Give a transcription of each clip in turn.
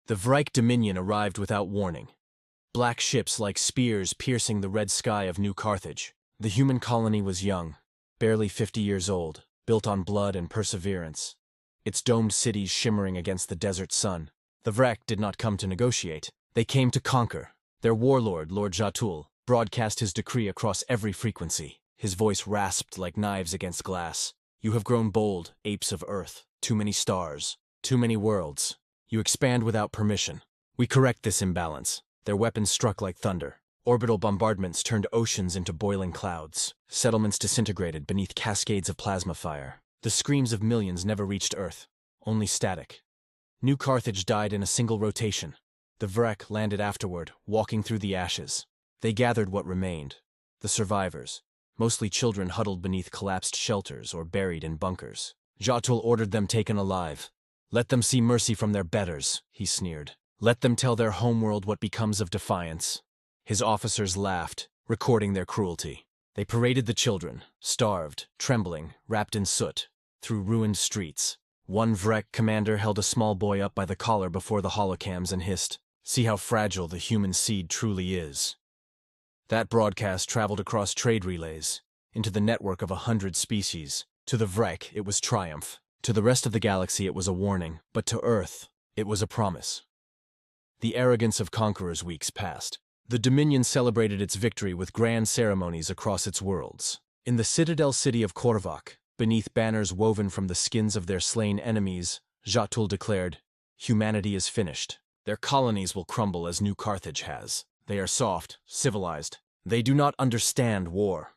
The Vrike Dominion arrived without warning. Black ships like spears piercing the red sky of New Carthage. The human colony was young, barely 50 years old, built on blood and perseverance. Its domed cities shimmering against the desert sun. The Vrek did not come to negotiate. They came to conquer. Their warlord, Lord Jatul, broadcast his decree across every frequency. His voice rasped like knives against glass. You have grown bold, apes of Earth. Too many stars. Too many worlds. You expand without permission. We correct this imbalance. Their weapons struck like thunder. Orbital bombardments turned oceans into boiling clouds. Settlements disintegrated beneath cascades of plasma fire. The screams of millions never reached Earth. Only static. New Carthage died in a single rotation. The Vrek landed afterward, walking through the ashes. They gathered what remained. The survivors. Mostly children huddled beneath collapsed shelters or buried in bunkers. Jatul ordered them taken alive. Let them see mercy from their betters, he sneered. Let them tell their homeworld what becomes of defiance. His officers laughed, recording their cruelty. They paraded the children, starved, trembling, wrapped in soot, through ruined streets. One Vrek commander held a small boy up by the collar before the holocams and hissed, "See how fragile the human seed truly is." That broadcast traveled across trade relays, into the network of 100 species. To the Vrek, it was triumph. To the rest of the galaxy, it was a warning. But to Earth, it was a promise. The arrogance of conquerors' weeks passed. The Dominion celebrated its victory with grand ceremonies across its worlds. In the citadel city of Korvak, beneath banners woven from the skins of their slain enemies, Jatul declared, "Humanity is finished. Their colonies will crumble as New Carthage has. They are soft, civilized. They do not understand war."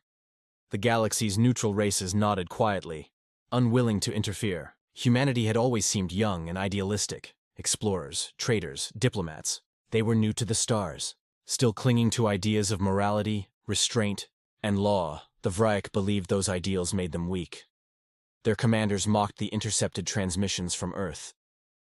The galaxy's neutral races nodded quietly, unwilling to interfere. Humanity had always seemed young and idealistic. Explorers, traders, diplomats. They were new to the stars. Still clinging to ideas of morality, restraint, and law, the Vryak believed those ideals made them weak. Their commanders mocked the intercepted transmissions from Earth.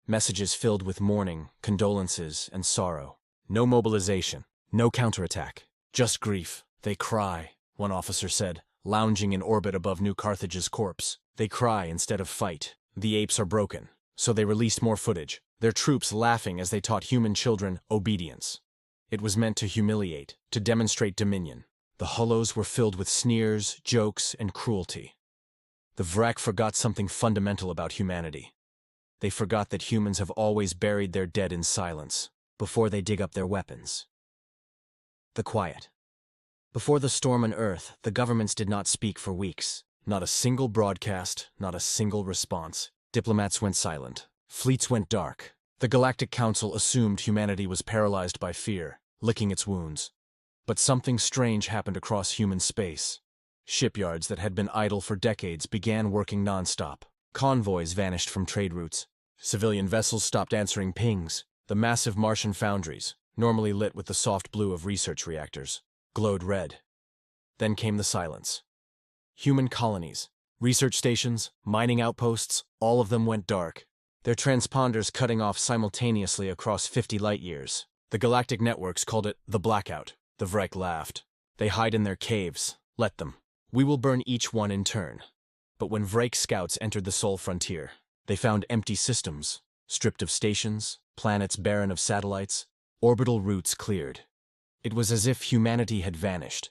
Messages filled with mourning, condolences, and sorrow. No mobilization, no counterattack, just grief. "They cry," one officer said, lounging in orbit above New Carthage's corpse. "They cry instead of fight. The apes are broken." So they released more footage, their troops laughing as they taught human children obedience. It was meant to humiliate, to demonstrate dominion. The hollows were filled with sneers, jokes, and cruelty. The Vrek forgot something fundamental about humanity. They forgot that humans have always buried their dead in silence, before they dig up their weapons. The quiet. Before the storm on Earth, the governments did not speak for weeks. Not a single broadcast, not a single response. Diplomats went silent. Fleets went dark. The Galactic Council assumed humanity was paralyzed by fear, licking its wounds. But something strange happened across human space. Shipyards that had been idle for decades began working nonstop. Convoys vanished from trade routes. Civilian vessels stopped answering pings. The massive Martian foundries, normally lit with the soft blue of research reactors, glowed red. Then came the silence. Human colonies, research stations, mining outposts, all of them went dark. Their transponders cutting off simultaneously across 50 light-years. The galactic networks called it the blackout. The Vrek laughed. "They hide in their caves. Let them. We will burn each one in turn." But when Vrek scouts entered the Sol frontier, they found empty systems, stripped of stations, planets barren of satellites, orbital routes cleared. It was as if humanity had vanished.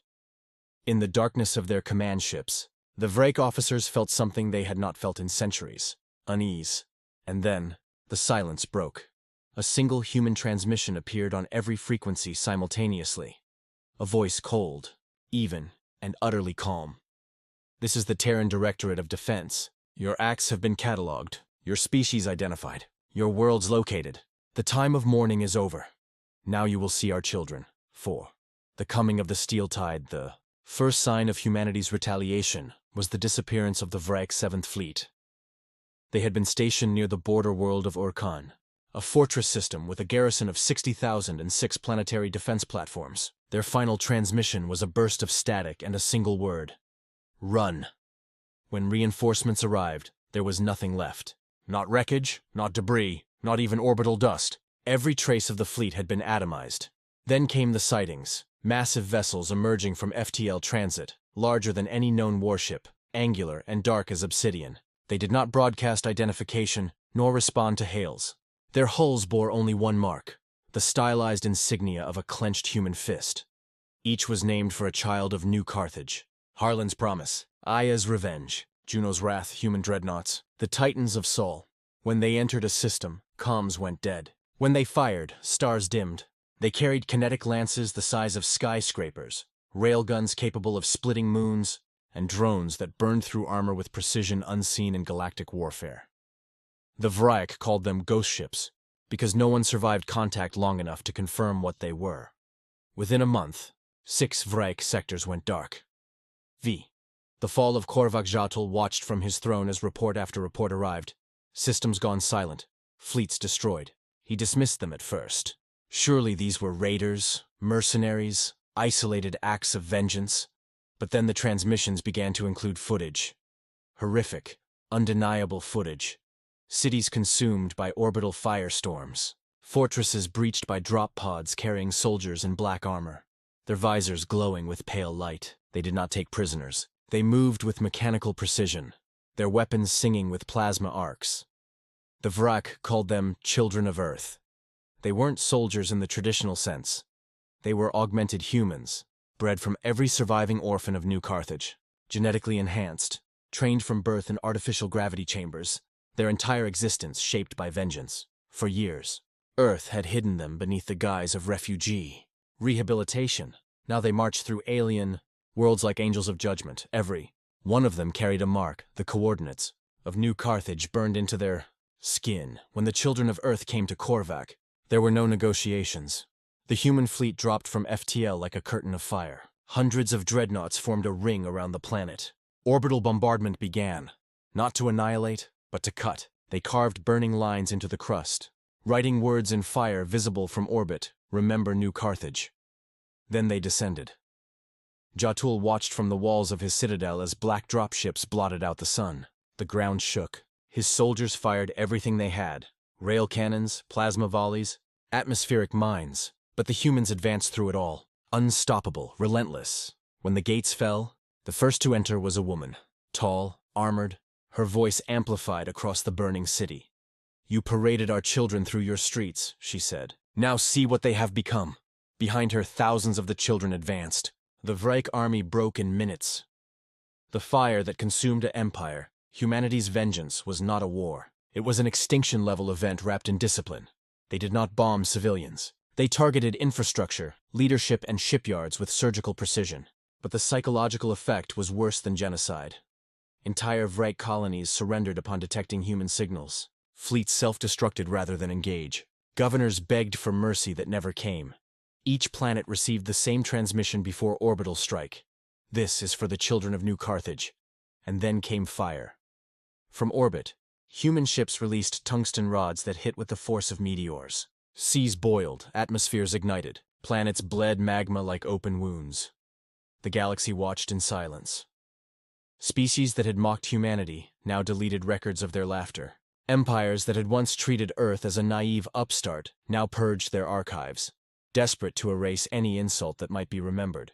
In the darkness of their command ships, the Vrek officers felt something they had not felt in centuries: unease. And then, the silence broke. A single human transmission appeared on every frequency simultaneously. A voice cold, even, and utterly calm. "This is the Terran Directorate of Defense. Your acts have been catalogued, your species identified, your worlds located. The time of mourning is over. Now you will see our children. 4. The coming of the Steel Tide. The first sign of humanity's retaliation was the disappearance of the Vrek 7th Fleet. They had been stationed near the border world of Urkan, a fortress system with a garrison of 60,000 and 6 planetary defense platforms. Their final transmission was a burst of static and a single word: run. When reinforcements arrived, there was nothing left. Not wreckage, not debris, not even orbital dust. Every trace of the fleet had been atomized. Then came the sightings, massive vessels emerging from FTL transit, larger than any known warship, angular and dark as obsidian. They did not broadcast identification, nor respond to hails. Their hulls bore only one mark, the stylized insignia of a clenched human fist. Each was named for a child of New Carthage. Harlan's Promise, Aya's Revenge, Juno's Wrath, human dreadnoughts, the Titans of Sol. When they entered a system, comms went dead. When they fired, stars dimmed. They carried kinetic lances the size of skyscrapers, railguns capable of splitting moons, and drones that burned through armor with precision unseen in galactic warfare. The Vryak called them ghost ships, because no one survived contact long enough to confirm what they were. Within a month, 6 Vryak sectors went dark. The fall of Korvac Jatul watched from his throne as report after report arrived. Systems gone silent, fleets destroyed. He dismissed them at first. Surely these were raiders, mercenaries, isolated acts of vengeance. But then the transmissions began to include footage. Horrific, undeniable footage. Cities consumed by orbital firestorms. Fortresses breached by drop pods carrying soldiers in black armor. Their visors glowing with pale light. They did not take prisoners. They moved with mechanical precision, their weapons singing with plasma arcs. The Vrak called them Children of Earth. They weren't soldiers in the traditional sense. They were augmented humans, bred from every surviving orphan of New Carthage, genetically enhanced, trained from birth in artificial gravity chambers, their entire existence shaped by vengeance. For years, Earth had hidden them beneath the guise of refugee, rehabilitation. Now they marched through alien worlds like angels of judgment. Every one of them carried a mark, the coordinates, of New Carthage burned into their skin. When the children of Earth came to Korvac, there were no negotiations. The human fleet dropped from FTL like a curtain of fire. Hundreds of dreadnoughts formed a ring around the planet. Orbital bombardment began, not to annihilate, but to cut. They carved burning lines into the crust, writing words in fire visible from orbit, "Remember New Carthage." Then they descended. Jatul watched from the walls of his citadel as black dropships blotted out the sun. The ground shook. His soldiers fired everything they had, rail cannons, plasma volleys, atmospheric mines, but the humans advanced through it all, unstoppable, relentless. When the gates fell, the first to enter was a woman, tall, armored, her voice amplified across the burning city. "You paraded our children through your streets," she said. "Now see what they have become." Behind her, thousands of the children advanced. The Vryak army broke in minutes. The fire that consumed an empire, humanity's vengeance, was not a war. It was an extinction-level event wrapped in discipline. They did not bomb civilians. They targeted infrastructure, leadership, and shipyards with surgical precision. But the psychological effect was worse than genocide. Entire Vryak colonies surrendered upon detecting human signals. Fleets self-destructed rather than engage. Governors begged for mercy that never came. Each planet received the same transmission before orbital strike. "This is for the children of New Carthage." And then came fire. From orbit, human ships released tungsten rods that hit with the force of meteors. Seas boiled, atmospheres ignited, planets bled magma like open wounds. The galaxy watched in silence. Species that had mocked humanity now deleted records of their laughter. Empires that had once treated Earth as a naive upstart now purged their archives, desperate to erase any insult that might be remembered.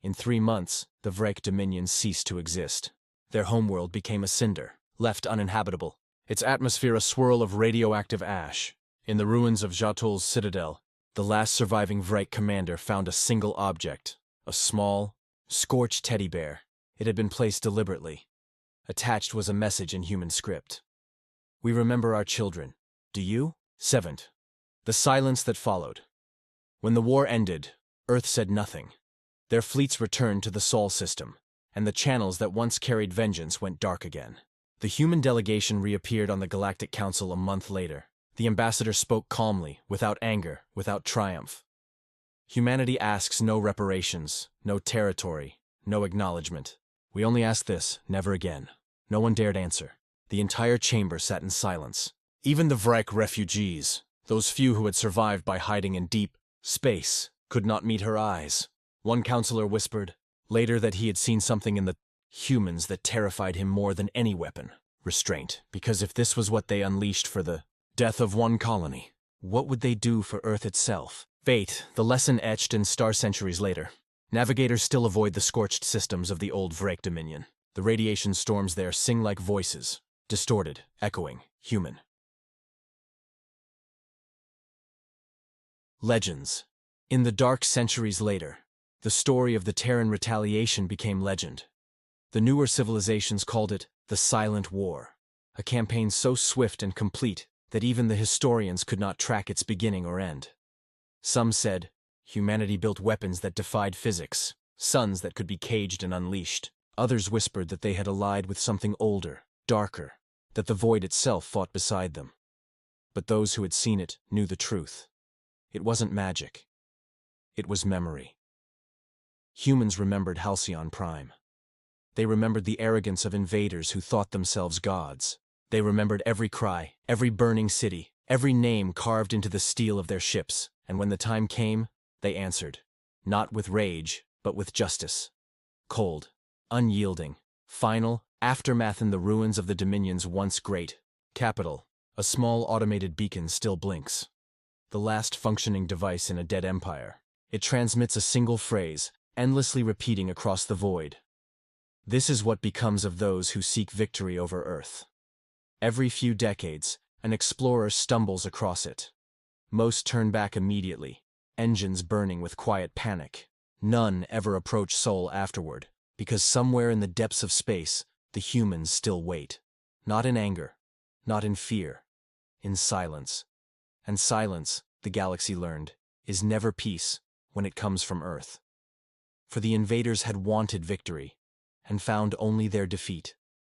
In 3 months, the Vryak dominion ceased to exist. Their homeworld became a cinder, left uninhabitable, its atmosphere a swirl of radioactive ash. In the ruins of Jatul's citadel, the last surviving Vryak commander found a single object, a small, scorched teddy bear. It had been placed deliberately. Attached was a message in human script. "We remember our children. Do you?" 7th. The silence that followed. When the war ended, Earth said nothing. Their fleets returned to the Sol system, and the channels that once carried vengeance went dark again. The human delegation reappeared on the Galactic Council a month later. The ambassador spoke calmly, without anger, without triumph. "Humanity asks no reparations, no territory, no acknowledgement. We only ask this, never again." No one dared answer. The entire chamber sat in silence. Even the Vryak refugees, those few who had survived by hiding in deep space, could not meet her eyes. One counselor whispered, later, that he had seen something in the humans that terrified him more than any weapon: restraint. Because if this was what they unleashed for the death of one colony, what would they do for Earth itself? Fate, the lesson etched in star centuries later. Navigators still avoid the scorched systems of the old Vryak dominion. The radiation storms there sing like voices, distorted, echoing, human. Legends. In the dark centuries later, the story of the Terran retaliation became legend. The newer civilizations called it the Silent War, a campaign so swift and complete that even the historians could not track its beginning or end. Some said humanity built weapons that defied physics, suns that could be caged and unleashed. Others whispered that they had allied with something older, darker, that the void itself fought beside them. But those who had seen it knew the truth. It wasn't magic. It was memory. Humans remembered Halcyon Prime. They remembered the arrogance of invaders who thought themselves gods. They remembered every cry, every burning city, every name carved into the steel of their ships, and when the time came, they answered. Not with rage, but with justice. Cold, unyielding, final, aftermath in the ruins of the Dominion's once great capital. A small automated beacon still blinks. The last functioning device in a dead empire. It transmits a single phrase, endlessly repeating across the void. This is what becomes of those who seek victory over Earth. Every few decades, an explorer stumbles across it. Most turn back immediately, engines burning with quiet panic. None ever approach Sol afterward, because somewhere in the depths of space, the humans still wait. Not in anger, not in fear, in silence. And silence, the galaxy learned, is never peace when it comes from Earth. For the invaders had wanted victory, and found only their defeat.